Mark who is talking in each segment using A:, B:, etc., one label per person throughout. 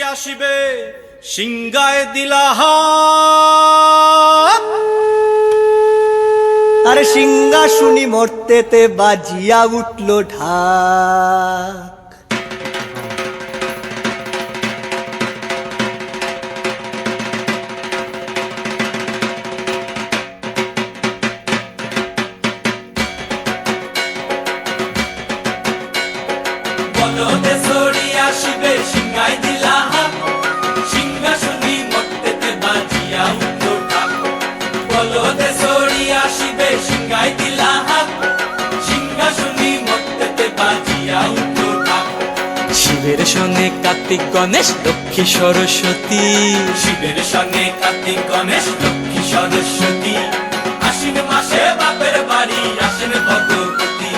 A: আসিবে সিংগায় দিলা হাত।
B: আরে সিংহা শুনি মরতেতে বাজিয়া উঠলো ঢাক।
A: বলদে সরি আসিবে সিংগায় দিলা হাত। সিংহা শুনি মরতেতে বাজিয়া উঠলো ঢাক। বলদে সরি আসিবে সিংগায় দিলা হাত। সিংহা শুনি মরতেতে বাজিয়া উঠলো ঢাক।
C: শিবের সঙ্গে কার্তিক গণেশ লক্ষ্মী সরস্বতী,
A: শিবের সঙ্গে কার্তিক গণেশ লক্ষ্মী সরস্বতী। আশ্বিন মাসে বাপের বাড়ি আসেন ভগবতী।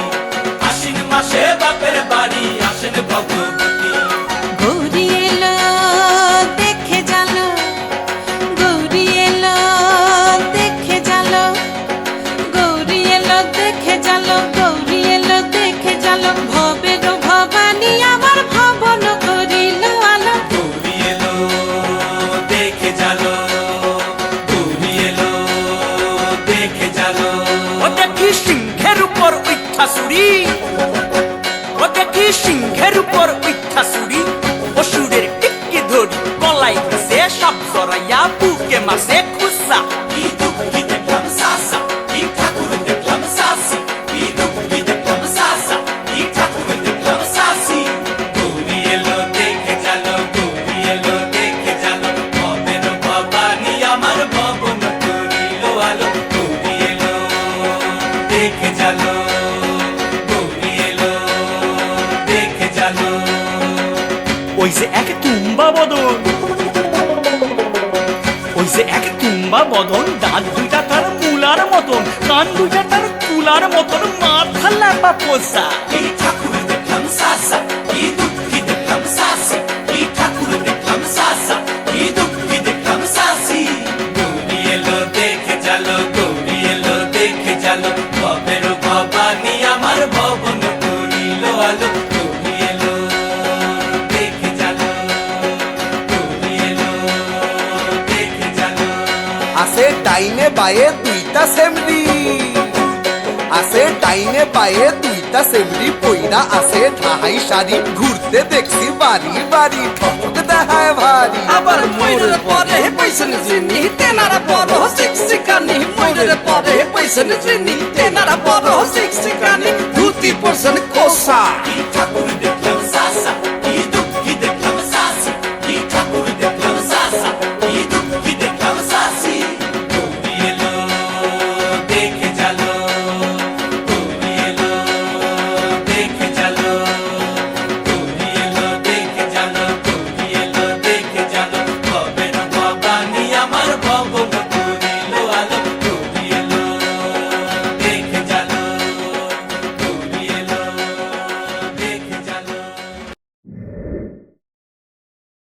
A: আশ্বিন মাসে বাপের বাড়ি আসেন ভগবতী।
D: গৌরী এলো দেখে জালো, গৌরী এলো দেখে জালো, গৌরী এলো দেখে জালো, গৌরী এলো দেখে জালো। ভবের ভবানী আমার ভবন করিল আলো।
A: গৌরী এলো দেখে জালো, গৌরী এলো দেখে জালো।
C: ও দেখি সিংহের উপর উঠা চুরি, ও দেখি সিংহের উপর উঠা চুরি। অসুরের টিকি ধরি গলায় গেছে সব জড়াইয়া বুকে মাসে খুসা।
A: কি দুঃখী দেখলাম সাসা, কি ঠাকুর দেখলাম সাসি। কি দুঃখী দেখলাম সাসা, কি ঠাকুর দেখলাম সাসি। গৌরী এলো দেখে জালো, গৌরী এলো দেখে জালো। ভবের ভবানী আমার ভবন করিল আলো। গৌরী এলো দেখে জালো, গৌরী এলো দেখে জালো।
C: ওই যে এক তুম্বা বদন, ওই যে এক তুম্বা বদন, দাঁত দুইটা তার মূলার মতন, কান দুইটা তার তুলার মতন, মাথা লাপা পোষা।
A: কি ঠাকুর দেখলাম সাসা, কি দুঃখী দেখলাম সাসি। কি ঠাকুর দেখলাম সাসা, কি দুঃখী দেখলাম সাসি। গৌরী এলো দেখে জালো, গৌরী এলো দেখে জালো। ভবের ভবানী আমার ভবন করিল আলো। গৌরী এলো দেখে জালো, গৌরী এলো দেখে জালো।
B: আছে ডাইনে বায়ে দুইটা সেমরি, আছে ডাইনে বায়ে দুইটা সেমরি। পইরা আছে ঢাহাই শাড়ি, ঘুরতে দেখছি বাড়ি বাড়ি, ঠক দেখায় ভারী।
C: আবার ময়ূরের পরে পয়সা চিনি, তেনারা বড় শিক্ষিকানি। ময়ূরের পরে পয়সা চিনি, তেনারা বড় শিক্ষিকানি। ধুতি পরছেন কোসা,
A: কি ঠাকুর